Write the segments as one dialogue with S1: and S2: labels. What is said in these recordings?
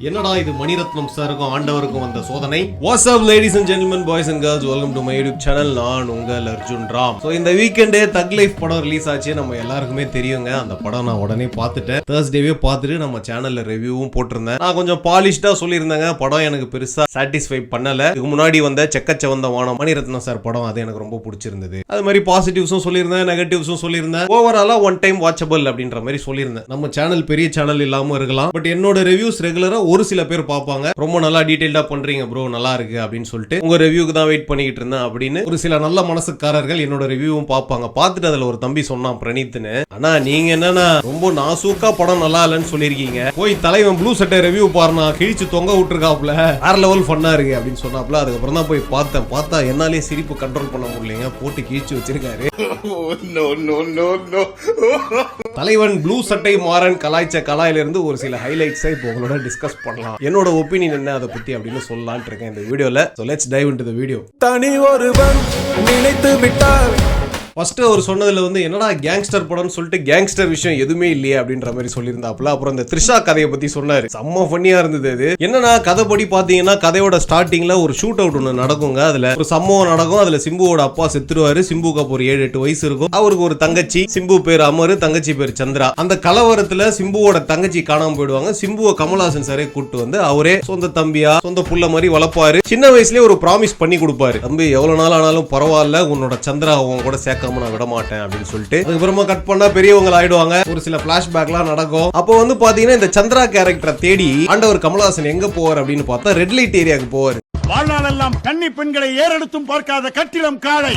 S1: என்னடா இது மணிரத்னம் சாருக்கும் ஆண்டவருக்கும் வந்த சோதனை. What's up ladies and gentlemen, boys and girls, welcome to my YouTube channel. நான் உங்கள் அர்ஜுன் ராம். ஸோ இந்த வீக்கெண்டே தக் லைஃப் படம் ரிலீஸ் ஆச்சு. நம்ம எல்லாருக்குமே தெரியுங்க. அந்த படம் நான் உடனே பார்த்துட்டேன். தேர்ஸ்டேவே பார்த்துட்டு நம்ம சேனல்ல ரிவ்யூவும் போட்டிருந்தேன். நான் கொஞ்சம் பாலிஷ்டா சொல்லியிருந்தேங்க. படம் எனக்கு பெருசா சாட்டிஸ்ஃபை பண்ணல. இதுக்கு முன்னாடி வந்த செக்கச்சவந்த வானம் மணிரத்னம் சார் படம், அது எனக்கு ரொம்ப பிடிச்சிருந்தது. அது மாதிரி பாசிட்டிவ்ஸும் சொல்லியிருந்தேன், நெகட்டிவ்ஸும் சொல்லியிருந்தேன். ஓவராலா ஒன் டைம் வாட்சபிள் அப்படின்ற மாதிரி சொல்லியிருந்தேன். நம்ம சேனல் பெரிய சேனல் இல்லாம இருக்கலாம், பட் என்னோட ரிவ்யூஸ் ரெகுலரா ஒரு சில பேர் பார்ப்பாங்க. ரொம்ப நல்லா டீடைல்டா பண்றீங்க ப்ரோ, நல்லா இருக்கு அப்படின்னு சொல்லிட்டு உங்க ரிவ்யூக்கு தான் வெயிட் பண்ணிட்டு இருந்தேன் அப்படின்னு ஒரு சில நல்ல மனசுக்காரர்கள் என்னோட ரிவ்யூவும் பார்ப்பாங்க. பார்த்துட்டு அதுல ஒரு தம்பி சொன்னான், பிரணீத்னு, ஆனா நீங்க என்னன்னா ரொம்ப நாசூக்கா படம் நல்லா இல்லைன்னு சொல்லியிருக்கீங்க, போய் தலைவன் ப்ளூ சட்டை ரிவ்யூ பாருனா கிழிச்சு தொங்க விட்டுருக்காப்ல, வேற லெவல் ஃபன்னா இருக்கு அப்படின்னு சொன்னாப்ல. அதுக்கப்புறம் தான் போய் பார்த்தா என்னாலே சிரிப்பு கண்ட்ரோல் பண்ண முடியலைங்க, போட்டு கிழிச்சு வச்சிருக்காரு. தலைவன் ப்ளூ சட்டை மாறன் கலாய்ச்ச கலாயிலிருந்து ஒரு சில ஹைலைட்ஸை இப்போ உங்களோட டிஸ்கஸ் பண்ணலாம். என்னோட ஒப்பீனியன் என்ன அதை பத்தி அப்படின்னு சொல்லலாம்னு இருக்கேன் இந்த வீடியோல. So let's dive into the video.
S2: தனி ஒருவன் நினைத்து விட்டார்.
S1: ஃபர்ஸ்ட் அவர் சொன்னதுல வந்து என்னடா கேங்ஸ்டர் படம்னு சொல்லிட்டு கேங்ஸ்டர் விஷயம் எதுவுமே இல்லையே அப்படின்ற மாதிரி சொல்லியிருந்தாப்புல. அப்புறம் இந்த த்ரிஷா கதையை பத்தி சொன்னாரு. செம்ம ஃபன்னியா இருந்தது. அது என்னன்னா, கதைப்படி பாத்தீங்கன்னா கதையோட ஸ்டார்டிங்ல ஒரு ஷூட் அவுட் ஒன்று நடக்குங்க. அதுல ஒரு சம்பவம் நடக்கும். அதுல சிம்புவோட அப்பா செத்துருவாரு. சிம்புக்கு அப்போ ஒரு 7-8 வயசு இருக்கும். அவருக்கு ஒரு தங்கச்சி, சிம்பு பேர் அமரு, தங்கச்சி பேர் சந்திரா. அந்த கலவரத்துல சிம்புவோட தங்கச்சி காணாம போயிடுவாங்க. சிம்புவை கமல்ஹாசன் சாரே கூட்டு வந்து அவரே சொந்த தம்பியா சொந்த புள்ள மாதிரி வளர்ப்பாரு. சின்ன வயசுலயே ஒரு ப்ராமிஸ் பண்ணி கொடுப்பாரு, தம்பி எவ்வளவு நாள் ஆனாலும் பரவாயில்ல, உன்னோட சந்திரா அவங்க கூட சேர்க்காம நான் விட மாட்டேன் அப்படின்னு சொல்லிட்டு. அதுக்கப்புறமா கட் பண்ணா பெரியவங்க ஆயிடுவாங்க. ஒரு சில பிளாஷ்பேக்லாம் நடக்கும். அப்போ வந்து பாத்தீங்கன்னா இந்த சந்திரா கேரக்டரை தேடி ஆண்டவர் கமல்ஹாசன் எங்க போவார் அப்படின்னு பார்த்தா ரெட் லைட் ஏரியாவுக்கு போவார்.
S3: வாழ்நாளெல்லாம் கன்னி பெண்களை ஏறெடுத்தும் பார்க்காத கட்டிடம் காளை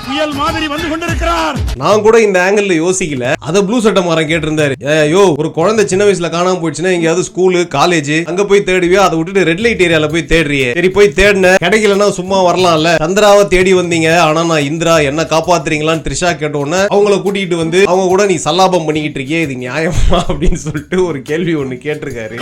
S3: புயல் மாதிரி வந்து கொண்டிருக்கிறார்.
S1: நான் கூட இந்த ஆங்கிள் யோசிக்கல. அத ப்ளூ சட்டை மாறன் கேட்டிருந்தாரு, ஐயோ ஒரு குழந்தை சின்ன வயசுல காணாம போயிடுச்சுன்னா எங்கேயாவது ஸ்கூலு காலேஜ் அங்க போய் தேடுவியா, அதை விட்டுட்டு ரெட் லைட் ஏரியால போய் தேடுறியே. சரி போய் தேடின, கிடைக்கலன்னா சும்மா வரலாம்ல. சந்திராவை தேடி வந்தீங்க, ஆனா நான் இந்திரா என்ன காப்பாத்துறீங்களான்னு த்ரிஷா கேட்டோன்னு அவங்கள கூட்டிட்டு வந்து அவங்க கூட நீ சல்லாபம் பண்ணிக்கிட்டு இருக்கியே, இது நியாயமா அப்படின்னு சொல்லிட்டு ஒரு கேள்வி ஒண்ணு கேட்டிருக்காரு.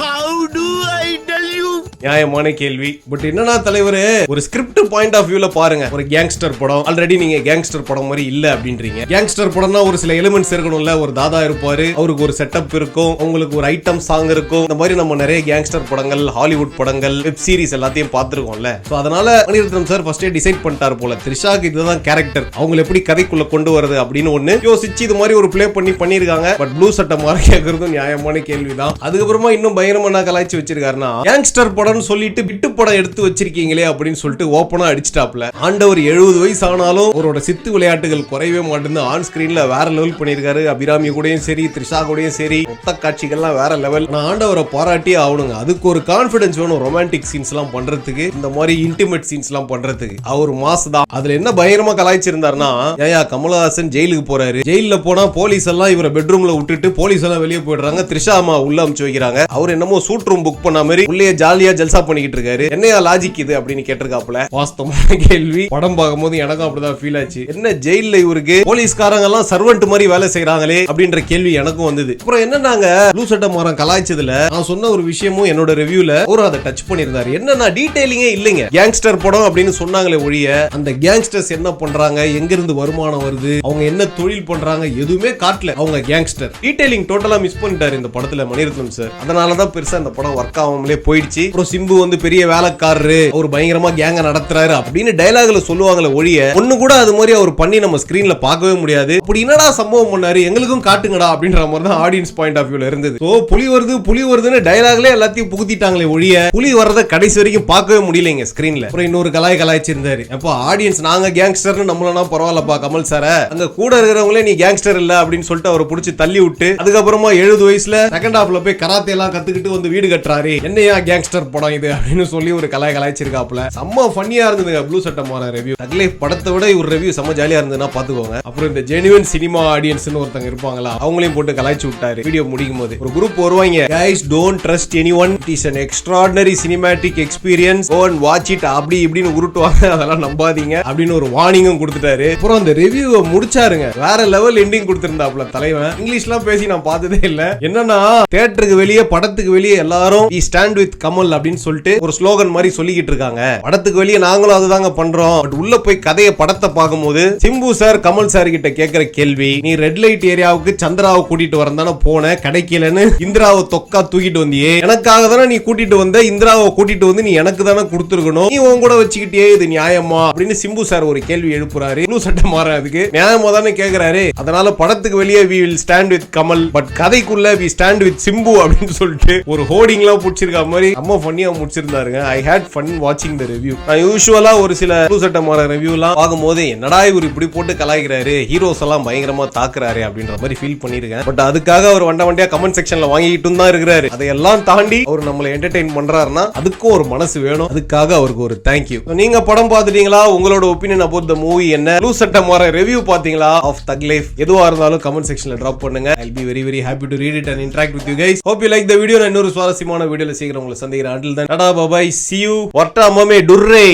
S1: நியாயமான கேள்வி. பட் என்னன்னா தலைவரே, ஒரு ஸ்கிரிப்ட் பாயிண்ட் ஆஃப் வியூல பாருங்க. ஒரு கேங்ஸ்டர் படம், ஆல்ரெடி நீங்க கேங்ஸ்டர் படம் மாதிரி இல்ல அப்படின்றீங்க. கேங்ஸ்டர் படம்னா ஒரு சில எலிமெண்ட்ஸ் இருக்கணும்ல. ஒரு தாதா இருப்பாரு, அவருக்கு ஒரு செட்டப் இருக்கும், உங்களுக்கு ஒரு ஐட்டம் சாங் இருக்கும். இந்த மாதிரி நம்ம நிறைய கேங்ஸ்டர் படங்கள், ஹாலிவுட் படங்கள், வெப் சீரிஸ் எல்லாத்தையும் பார்த்திருக்கோம்ல. சோ அதனால மணிரத்னம் சார் ஃபர்ஸ்டே டிசைட் பண்ணிட்டார் போல, த்ரிஷாக்கு இதுதான் கேரக்டர், அவங்க எப்படி கதைக்குள்ள கொண்டு வருது அப்படின்னு ஒண்ணு யோசிச்சு இது மாதிரி ஒரு பிளே பண்ணிருக்காங்க. பட் ப்ளூ சட்டை மாற கேட்கறதும் நியாயமான கேள்விதான். அதுக்கப்புறமா இன்னும் பயங்கரமா கலாய்ச்சி வச்சிருக்காருன்னா, கேங்ஸ்டர் படம் சொல்லிட்டு விட்டு படம் எடுத்து வச்சிருக்கீங்களே அப்படின்னு சொல்லிட்டு ஓபனா அடிச்சிட்டாப்ல. ஆண்டவர் 70 வயசு ஆனாலும் அவரோட சித்து விளையாட்டுகள் குறையவே மாட்டேங்குது. ஆன் ஸ்கிரீன்ல வேற லெவல் பண்ணிருக்காரு. அபிராமி கூடயும் சரி, த்ரிஷா கூடயும் சரி, மொத்த காட்சிகள்லாம் வேற லெவல். நான் ஆண்டவரை பாராட்டி ஆகணுங்க. அதுக்கு ஒரு கான்பிடன்ஸ் வேணும். ரொமான்டிக் சீன்ஸ் எல்லாம் பண்றதுக்கு, இந்த மாதிரி இன்டிமேட் சீன்ஸ் எல்லாம் பண்றதுக்கு அவர் மாஸ் தான். அதுல என்ன பயங்கரமா கலாய்ச்சிருந்தாருன்னா, ஏயா கமல்ஹாசன் ஜெயிலுக்கு போறாரு, ஜெயில போனா போலீஸ் எல்லாம் இவரை பெட்ரூம்ல விட்டுட்டு போலீஸ் எல்லாம் வெளியே போயிடுறாங்க, த்ரிஷா அம்மா உள்ள அமுச்சு வைக்கிறாங்க. அவர் என்னமோ சூட் ரூம் புக் பண்ண மாதிரி உள்ளே ஜாலியா ஜல்சா பண்ணிக்கிட்டு இருக்காரு. என்னையா லாஜிக் இது அப்படின்னு கேட்டிருக்காப்ல. வாஸ்தவமான கேள்வி. படம் பார்க்கும்போது எனக்கும் அப்படிதான் ஃபீல் ஆச்சு. என்ன ஜெயில்ல இவருக்கு போலீஸ்காரங்க எல்லாம் சர்வெண்ட் மாதிரி வேலை செய்யறாங்களே அப்படின்ற கேள்வி எனக்கும் வந்தது. அப்புறம் என்னன்னாங்க, ப்ளூ சட்டை மாறன் கலாய்ச்சதுல நான் சொன்ன ஒரு விஷயமும் என்னோட ரிவ்யூல ஒரு அதை டச் பண்ணிருந்தாரு. என்னன்னா, டீடைலிங்கே இல்லைங்க. கேங்ஸ்டர் படம் அப்படின்னு சொன்னாங்களே ஒழிய அந்த கேங்ஸ்டர்ஸ் என்ன பண்றாங்க, எங்க இருந்து வருமானம் வருது, அவங்க என்ன தொழில் பண்றாங்க எதுவுமே காட்டல. அவங்க கேங்ஸ்டர் டீடைலிங் டோட்டலா மிஸ் பண்ணிட்டாரு இந்த படத்துல மணிரத்னம் சார். அதனாலதான் பெருசா இந்த படம் ஒர்க் ஆகாமலே போயிடுச்சு. அப்புறம் சிம்பு வந்து பெரிய வேலைக்காரரு, அவர் பயங்கரமா கேங்க நடத்துறாரு அப்படின்னு டயலாக்ல சொல்லுவாங்களே ஒழிய ஒண்ணு கூட அது மாதிரி அவர் பண்ணி நம்ம ஸ்கிரீன்ல பார்க்கவே முடியாது. அப்படி என்னடா சம்பவம் பண்ணாரு எங்களுக்கும் காட்டுங்கடா அப்படின்ற மாதிரி தான் ஆடியன்ஸ் பாயிண்ட் ஆஃப் வியூல இருந்தது. சோ புலி வருதுன்னு டயலாக்ல எல்லாத்தையும் புகுத்திட்டாங்களே ஒழிய புலி வரத கடைசி வரைக்கும் பார்க்கவே முடியலைங்க ஸ்கிரீன்ல. அப்புறம் இன்னொரு கலாய்ச்சிருந்தாரு, அப்போ ஆடியன்ஸ் நாங்க கேங்ஸ்டர்னு நம்மளனா பரவாயில்லப்பா கமல் சார, அங்க கூட இருக்கிறவங்களே நீ கேங்ஸ்டர் இல்ல அப்படின்னு சொல்லிட்டு அவரை புடிச்சு தள்ளி விட்டு அதுக்கப்புறமா 70 வயசுல செகண்ட் ஹாஃப்ல போய் கராத்தே எல்லாம் கத்துக்கிட்டு வந்து வீடு கட்டுறாரு, என்னையா கேங்ஸ்டர் படம் இது அப்படின்னு சொல்லி ஒரு கலாய்ச்சிருக்காப்ல. செம்ம ஃபன்னியா இருந்ததுங்க ப்ளூ சட்டை மாறன் ரிவ்யூ. தக் லைஃப் படத்தை விட ஒரு ரிவ்யூ செம்ம ஜாலியா இருந்ததுன்னா பாத்துக்கோங்க. அப்புறம் இந்த ஜெனுவின் சினிமா ஆடியன்ஸ்னு ஒருத்தங்க இருப்பாங்களா, அவங்களையும் போட்டு கலாய்ச்சி விட்டாரு. வீடியோ முடிக்கும் போது ஒரு குரூப் வருவாங்க, guys don't trust anyone, it is an extraordinary cinematic experience, go and watch it அப்படி இப்படின்னு உருட்டுவாங்க, அதெல்லாம் நம்பாதீங்க அப்படின்னு ஒரு வார்னிங்கும் கொடுத்துட்டாரு. அப்புறம் அந்த ரிவ்யூவை முடிச்சாருங்க, வேற லெவல் எண்டிங் கொடுத்திருந்தாப்ல தலைவன். இங்கிலீஷ்லாம் பேசி நான் பார்த்ததே இல்ல. என்னன்னா, தியேட்டருக்கு வெளியே படத்துக்கு வெளியே எல்லாரும் we stand with கமல் அப்படின்னு சொல்லிட்டு ஒரு ஸ்லோகன் மாதிரி சொல்லிக்கிட்டு இருக்காங்க. படத்துக்கு வெளியே நாங்களும் அதுதாங்க பண்றோம். பட் உள்ள போய் கதையை படத்தை பார்க்கும்போது சிம்பு சார் கமல் சார் கிட்ட கேட்கிற கேள்வி, நீ ரெட் லைட் ஏரியாவுக்கு சந்திராவை கூட்டிட்டு வரந்தானே போன, கிடைக்கலன்னு இந்திராவை தொக்கா தூக்கிட்டு வந்தியே, எனக்காக தானே நீ கூட்டிட்டு வந்த, இந்திராவை கூட்டிட்டு வந்து நீ எனக்கு தானே கொடுத்துருக்கணும், நீ உன் கூட வச்சுக்கிட்டே இது நியாயமா அப்படின்னு சிம்பு சார் ஒரு கேள்வி எழுப்புறாரு. ப்ளூ சட்டை மாற அதுக்கு நியாயமா தானே கேக்குறாரு. அதனால படத்துக்கு வெளியே we will stand with Kamal, but கதைக்குள்ள we stand with சிம்பு அப்படின்னு சொல்லிட்டு ஒரு ஹோர்டிங்லாம் புடிச்சிருக்க மாதிரி அம்மா ஃபன்னியா முடிச்சிருந்தாருங்க. ஐ had fun watching the review. நான் யூசுவலா ஒரு சில ப்ளூ சட்டை மாற ரிவ்யூலாம் பார்க்கும்போது என்னடா இவர் இப்படி போட்டு கலாய்க்கிறாரு, ஹீரோஸ் எல்லாம் பயங்கரமா தாக்குறாரு அப்படின்ற மாதிரி ஃபீல் பண்ணிருக்கேன். பட் அதுக்காக அவர் வண்டியா கமெண்ட் செக்ஷன்ல வாங்கிட்டு தான் இருக்கிறாரு. அதையெல்லாம் தாண்டி அவர் நம்மளை என்டர்டெயின் பண்றாருன்னா அதுக்கும் ஒரு மனசு வேணும். அதுக்காக அவருக்கு ஒரு தேங்க்யூ. நீங்க படம் பார்த்துட்டீங்களா? உங்களோட ஒப்பீனியன் about the movie என்ன? ப்ளூ சட்டை மாற ரிவ்யூ பாத்தீங்களா ஆஃப் தக் லைஃப்? எதுவா இருந்தாலும் கமெண்ட் செக்ஷன்ல டிராப் பண்ணுங்க. I'll be very very happy to read it and interact with you guys. Hope you like the video. நான் இன்னொரு சுவாரஸ்யமான வீடியோல சீக்கிரம் உங்களை சந்திக்கிறேன். Until then, tata bye bye, see you. வர்ட்டா மமே டுர்ரே.